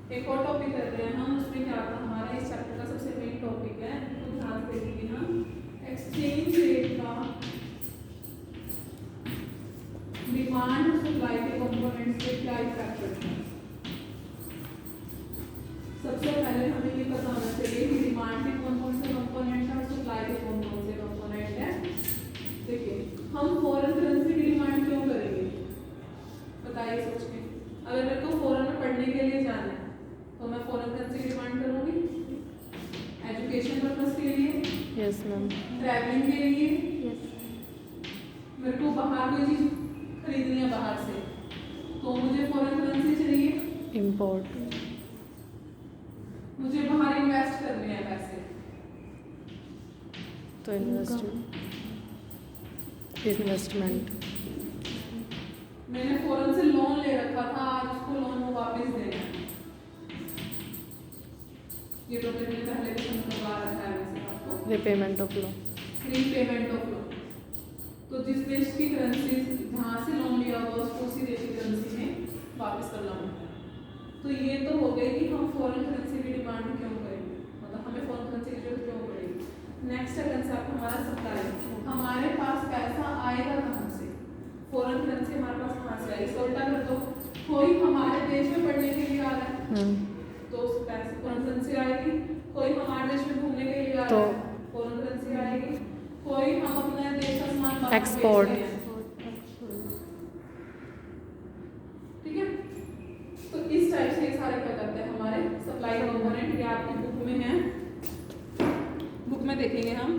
एक और टॉपिक करते हैं हम, उसमें क्या आता है हमारा इस चैप्टर का सबसे मेन टॉपिक है, तो ध्यान से देखेंगे हम एक्सचेंज रेट का डिमांड सप्लाई के कंपोनेंट्स पे क्या इफेक्ट पड़ता है। सबसे पहले हमें ये पता होना चाहिए कि डिमांड के कौन कौन से कंपोनेंट है और सप्लाई के कौन कौन से कंपोनेंट है। देखिए हम फॉरेन करेंसी की डिमांड क्यों करेंगे, बताइए सोच के। अगर मेरे को फॉरेन में पढ़ने के लिए जाना है तो मैं फॉरेन करेंसी की डिमांड करूंगी, एजुकेशन पर्पस के लिए, यस मैम, ट्रैवलिंग के लिए, यस, मेरे को बाहर कोई चीज खरीदनी है बाहर से तो मुझे फॉरेन करेंसी चाहिए, इम्पोर्ट, मुझे बाहर इन्वेस्ट करने हैं पैसे तो इन्वेस्टमेंट, मैंने फॉरेन से लोन ले रखा था, आज उसको लोन को वापस देना है। ये तो मैंने पहले भी समझा रखा है वैसे आपको, repayment of loan, repayment of loan. तो जिस देश की करेंसी जहाँ से लोन लिया हुआ उसको उसी देश की करेंसी में वापस करना होता है। तो ये तो हो गई कि हम फॉरेन करेंसी की डिमांड क्यों करेंगे, मतलब हमें फॉरेन करेंसी की जरूरत क्यों पड़ेगी। नेक्स्ट है कंसेप्ट हमारा सप्लाई, हमारे पास पैसा आएगा कहाँ से, फॉरेन करेंसी हमारे पास कहाँ से आएगी। उल्टा कर दो, कोई हमारे देश में पढ़ने के लिए आ रहा है तो उस पैसे फॉरेन करेंसी आएगी, कोई हमारे देश में घूमने के लिए आ रहा है फॉरेन करेंसी आएगी, कोई हम अपने देश का सामान बाहर एक्सपोर्ट, बेच रहे हैं, ठीक है। तो इस टाइप से ये सारे क्या करते हैं हमारे सप्लाई कंपोनेंट, ये आपकी बुक में है, बुक में देखेंगे हम,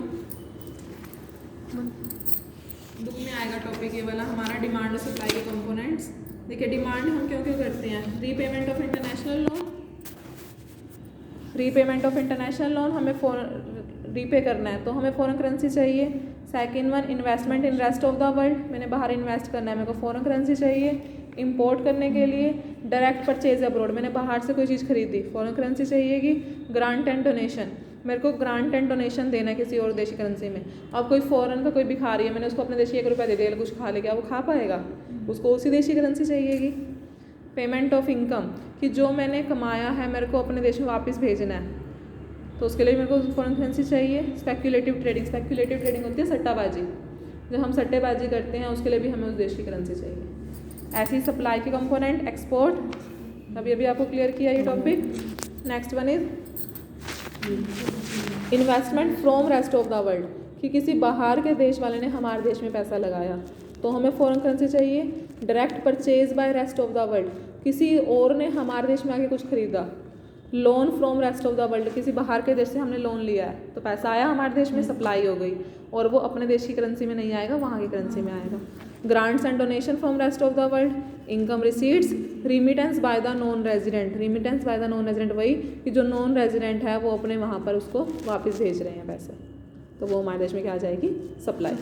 बुक में आएगा टॉपिक ये वाला हमारा डिमांड और सप्लाई के कंपोनेंट्स। देखिए डिमांड हम क्यों क्यों करते हैं, repayment of international loan, repayment of international loan हमें रीपे करना है तो हमें फॉरेन करेंसी चाहिए। Second one investment in rest of the world, मैंने बाहर इन्वेस्ट करना है, मेरे को फॉरेन करेंसी चाहिए। इंपोर्ट करने के लिए डायरेक्ट परचेज अब्रॉड, मैंने बाहर से कोई चीज़ खरीदी, फॉरेन करेंसी चाहिएगी। ग्रांट एंड डोनेशन, मेरे को ग्रांट एंड डोनेशन देना है किसी और देशी करेंसी में। अब कोई फॉरेन का कोई भिखारी है, मैंने उसको अपने देशी 1 रुपया दे दिया, कुछ खा ले, क्या वो खा पाएगा, उसको उसी देशी करेंसी चाहिएगी। पेमेंट ऑफ इनकम, कि जो मैंने कमाया है मेरे को अपने देश में वापस भेजना है तो उसके लिए मेरे को फॉरेन करेंसी चाहिए। स्पेक्यूलेटिव ट्रेडिंग, स्पेक्यूलेटिव ट्रेडिंग होती है सट्टाबाजी, जब हम सट्टेबाजी करते हैं उसके लिए भी हमें उस देश की करेंसी चाहिए। ऐसी सप्लाई के कंपोनेंट, एक्सपोर्ट, अभी अभी आपको क्लियर किया ये topic. Next one is investment from rest of the world, कि किसी बाहर के देश वाले ने हमारे देश में पैसा लगाया तो हमें फॉरेन करेंसी चाहिए। Direct purchase by rest of the world, किसी और ने हमारे देश में आके कुछ खरीदा। Loan from rest of the world, किसी बाहर के देश से हमने लोन लिया है तो पैसा आया हमारे देश में, सप्लाई हो गई, और वो अपने देश की करेंसी में नहीं आएगा, वहाँ की करेंसी में आएगा। Grants and donation from rest of the world, income receipts, remittance by the non resident, remittance by the non resident वही कि जो नॉन रेजिडेंट है वो अपने वहाँ पर उसको वापस भेज रहे हैं पैसे, तो वो हमारे देश में क्या आ जाएगी, सप्लाई।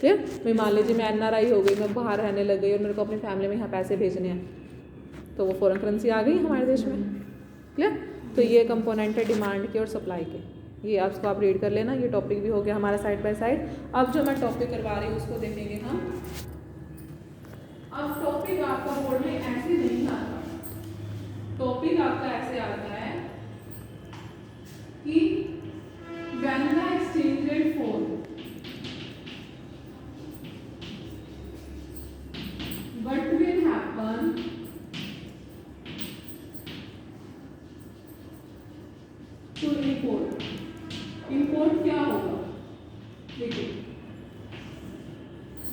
क्लियर। भाई मान लीजिए मैं NRI हो गई, मैं बाहर रहने लग गई और मेरे को अपनी फैमिली में यहाँ पैसे भेजने हैं तो वो फॉरेन करेंसी आ गई हमारे देश में। क्लियर। तो ये कंपोनेंट है डिमांड के और सप्लाई के, ये आपको आप रीड कर लेना, ये टॉपिक भी हो गया हमारा साइड बाय साइड। अब जो मैं टॉपिक करवा रही हूँ उसको देखेंगे हम। अब टॉपिक आपका बोर्ड में ऐसे नहीं आता, टॉपिक आपका ऐसे आता है कि when the exchange rate fall, what will happen to import, import क्या होगा। देखिए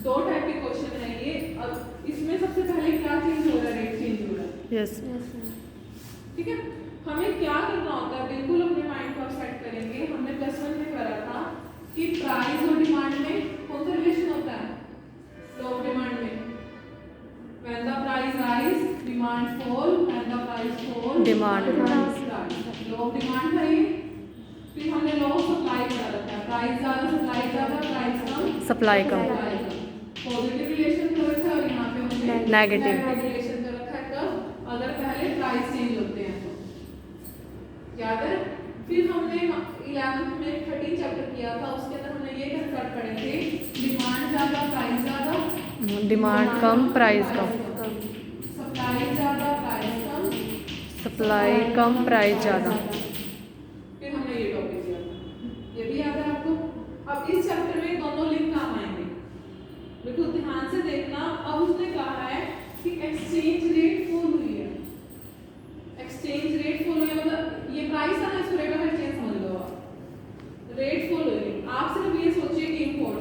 दो टाइप के क्वेश्चन है ये। अब इसमें सबसे पहले क्या चेंज हो रहा है, रेट चेंज हो रहा है, यस, ठीक है। हमें क्या करना होता है, बिल्कुल अपने माइंड को सेट करेंगे। हमने +1 में करा था कि प्राइस और डिमांड में कौन सा रिलेशन होता है, लॉ ऑफ डिमांड में। When the price rise, demand fall. When the price fall, Demand rise. Law of demand है ये। फिर हमने लॉ ऑफ सप्लाई करा रखा है, प्राइस ज़्यादा सप्लाई ज़्यादा, प्राइस कम सप्लाई कम, पॉजिटिव रिलेशन कर रखा है और यहाँ पे हमने नेगेटिव रिलेशन कर रखा है। कब, अगर पहले प्राइस चेंज होते हैं तो याद है। फिर हमने 11th में 13 चैप्टर किया था, उसके अंदर हमने ये कंसेप्ट पढ़े थे, डिमांड ज़्यादा प्राइस ज़्यादा, डिमांड कम प्राइस कम, सप्लाई ज़्यादा प्राइस कम, सप्लाई कम प्राइस ज़्यादा। फिर हमने ये टॉपिक किया था, ये भी याद है आपको। अब इस चैप्टर में दोनों लिंक काम आएंगे, बिल्कुल ध्यान से देखना। अब उसने कहा है कि एक्सचेंज रेट फॉल हुई है, एक्सचेंज रेट फॉल हुई है, मतलब ये प्राइस है ना, इसको रेट ऑफ एक्सचेंज समझ लो आप। रेट फॉल हुई है, आप सिर्फ ये सोचिए कि इंपोर्ट,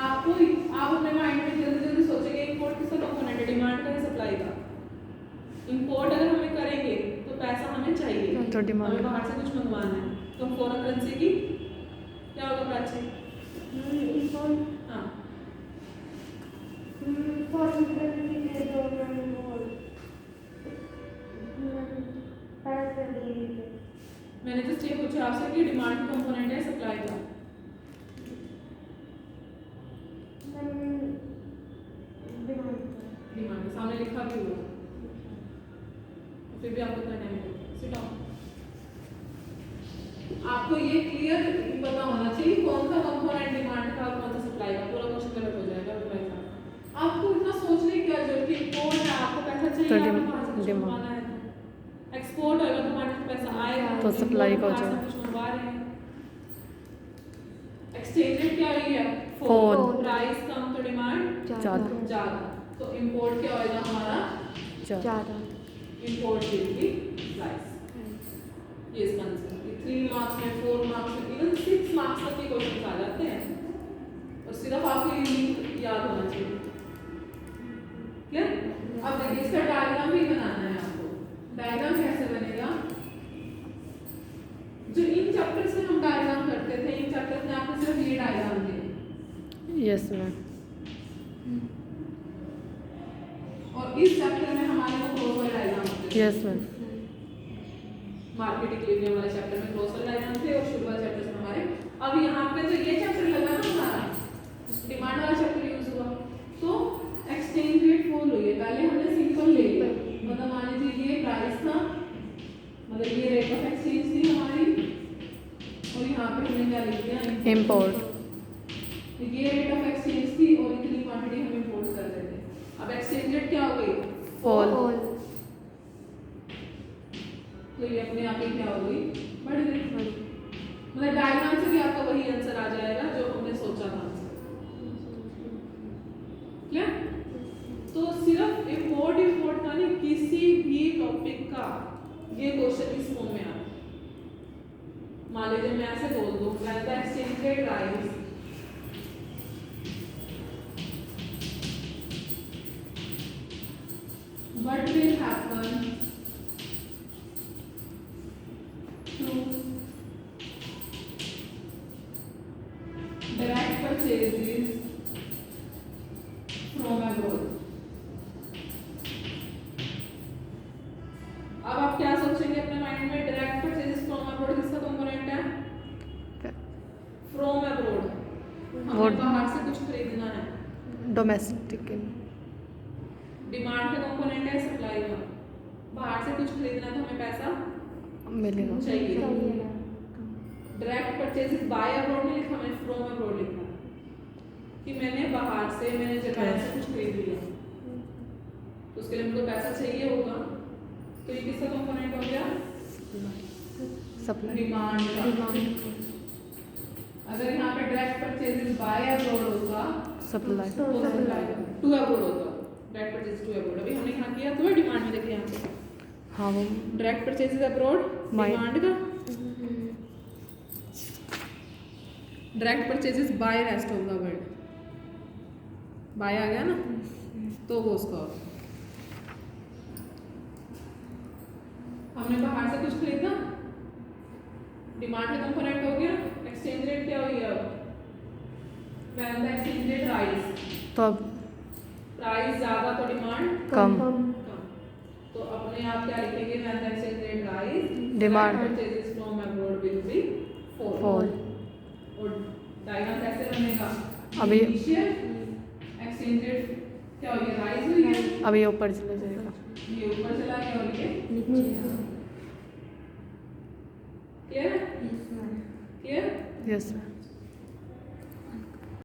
आपको आप अपने माइंड में जल्दी जल्दी सोचेंगे इंपोर्ट किसका कंपोनेंट है, डिमांड का या सप्लाई का। इंपोर्ट अगर हमें करेंगे तो पैसा हमें चाहिए, तो डिमांड हमें बाहर से कुछ मंगवाना है, तो फॉरेन करेंसी की क्या होगा प्राची? हाँ मैंने जस्ट ये पूछा आपसे कि डिमांड कंपोनेंट है सप्लाई का। डिमांड के सामने लिखा भी हुआ, फिर भी आपको इतना टाइम लगेगा। Sit down. आपको ये क्लियर पता होना चाहिए कौन सा कंपोनेंट डिमांड का और कौन सा सप्लाई का, पूरा क्वेश्चन गलत हो जाएगा otherwise। आपको इतना सोचने की क्या जरूरत है, इंपोर्ट है, आपको पैसा चाहिए, तो आपको बाहर से कुछ मंगवाना है, एक्सपोर्ट होगा तो बाहर से पैसा आएगा, तो सप्लाई का हो बाहर से जाएगा। कुछ मंगवा रहे हैं। एक्सचेंज रेट क्या हुई है? Fall। प्राइस कम तो डिमांड ज़्यादा। ज्यादा, तो इंपोर्ट क्या होगा हमारा? ज़्यादा। Import will be price. ये इसका आंसर है। 3 मार्क्स में, 4 मार्क्स में, इवन 6 मार्क्स तक के क्वेश्चन आ जाते हैं, और सिर्फ आपको ये लिंक याद होना चाहिए। क्लियर? अब देखिए इसका डायग्राम भी बनाना है आपको। डायग्राम कैसे बनेगा? जो इन चैप्टर्स में हम डायग्राम करते थे, इन चैप्टर्स में आपको सिर्फ ये डायग्राम दें, यस मैम। और इस चैप्टर में हमारे को क्रॉस डायग्राम होते थे। Yes ma'am. मार्केट इक्विलिब्रियम वाले चैप्टर में क्रॉस डायग्राम थे, और शुरू वाले चैप्टर्स में हमारे। अब यहाँ पे तो ये चैप्टर लगा ना हमारा, डिमांड वाला चैप्टर यूज हुआ, तो एक्सचेंज रेट फॉल हुई है। पहले हमने सिंपल ले लिया, मतलब मान लीजिए ये प्राइस था, मतलब ये रेट ऑफ एक्सचेंज थी हमारी, और यहाँ पे हमने क्या लिख दिया? इम्पोर्ट। ये रेट ऑफ एक्सचेंज थी और इतनी क्वांटिटी हम इंपोर्ट कर रहे थे। अब एक्सचेंज रेट क्या हो गई? फॉल। तो ये अपने आप ही क्या हो गई? बढ़ गई। मतलब डायग्राम से भी आपका वही आंसर आ जाएगा जो हमने सोचा था। क्या? तो सिर्फ इंपोर्ट का नहीं, किसी भी टॉपिक का ये क्वेश्चन इस फॉर्म में आता है। मान लीजिए मैं ऐसे बोल दूं, when the exchange rate rise, what will happen to direct purchases from abroad? अब आप क्या सोचेंगे अपने माइंड में? डायरेक्ट परचेजेस फ्रॉम अब्रॉड किसका कंपोनेंट है? फ्रॉम अब्रॉड, हमें बाहर से कुछ खरीदना है। डोमेस्टिक। डिमांड का कंपोनेंट है सप्लाई का, बाहर से कुछ खरीदना तो हमें पैसा मिलेगा। चाहिए। डायरेक्ट परचेजेस बाय अब्रॉड नहीं लिखा, मैंने फ्रॉम अब्रॉड लिखा कि मैंने बाहर से, मैंने जापान से कुछ खरीद लिया, तो उसके लिए मुझे पैसा चाहिए होगा, तो ये किसका कंपोनेंट हो गया? सप्लाई। डिमांड का। अगर यहाँ पे डायरेक्ट परचेजेस बाय अब्रॉड होगा, सप्लाई। तो सप्लाई टू अब्रॉड होगा। डायरेक्ट परचेज टू अब्रॉड अभी हमने यहाँ किया, तो डिमांड में देखिए यहाँ पे हाँ वो डायरेक्ट परचेजेस अब्रॉड डिमांड का, direct purchases by rest of the world, by आ गया ना, तो वो उसका हमने बाहर से कुछ खरीदा, डिमांड का कंपोनेंट हो गया। एक्सचेंज रेट क्या हो गया? When the exchange rate rise, तो अब प्राइस ज्यादा तो डिमांड कम। तो अपने आप क्या लिखेंगे? When the exchange rate rise, demand purchases from abroad will be fall. और डायग्राम कैसे बनेगा? अभी एक्सचेंज रेट क्या हो गया? राइज हुई है, अभी ऊपर चला जाएगा। ये ऊपर चला गया और ये नीचे। क्लियर? क्लियर? Yes ma'am.